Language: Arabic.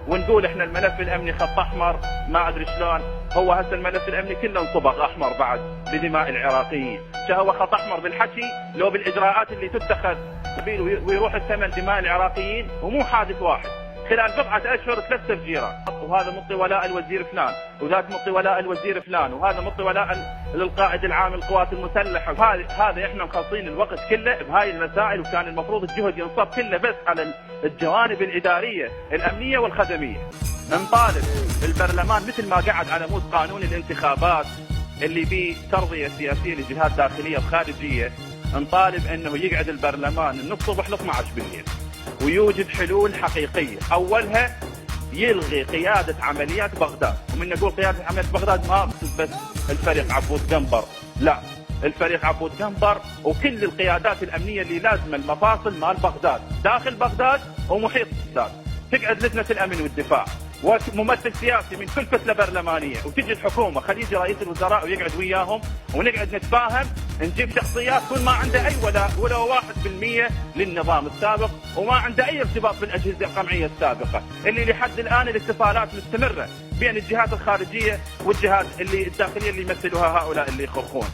ونقول احنا الملف الامني خط احمر ما ادري شلون. هو هسه الملف الامني كله انصبغ احمر بعد بدماء العراقيين. هو خط احمر بالحكي لو بالاجراءات اللي تتخذ ويروح الثمن دماء العراقيين. ومو حادث واحد، خلال بضعة اشهر 3 تفجيرات، وهذا مطي ولاء الوزير فلان، وذاك مطي ولاء الوزير فلان، وهذا مطي ولاء للقائد العام للقوات المسلحه. هذا احنا مخلصين الوقت كله بهاي المسائل، وكان المفروض الجهد ينصب كله بس على الجوانب الاداريه الامنيه والخدميه. نطالب البرلمان مثل ما قعد على مود قانون الانتخابات اللي بيه ترضيه سياسيه لجهات داخليه وخارجيه، نطالب انه يقعد البرلمان من الصبح ل 12 بالليل ويوجد حلول حقيقيه. اولها يلغي قياده عمليات بغداد. ومن نقول قياده عمليات بغداد ما اقصد بس الفريق عبود قنبر، لا، الفريق عبود قنبر وكل القيادات الامنيه اللي لازمه المفاصل مال بغداد، داخل بغداد ومحيط بغداد. تقعد لجنه الامن والدفاع وممثل سياسي من كل فتله برلمانيه، وتجي الحكومه خلي يجي رئيس الوزراء ويقعد وياهم ونقعد نتفاهم، نجيب شخصيات كل ما عنده اي ولا 1% للنظام السابق، وما عنده اي ارتباط بالاجهزه القمعيه السابقه، اللي لحد الان الاتصالات مستمره بين الجهات الخارجيه والجهات اللي الداخليه اللي يمثلوها هؤلاء اللي يخرقون.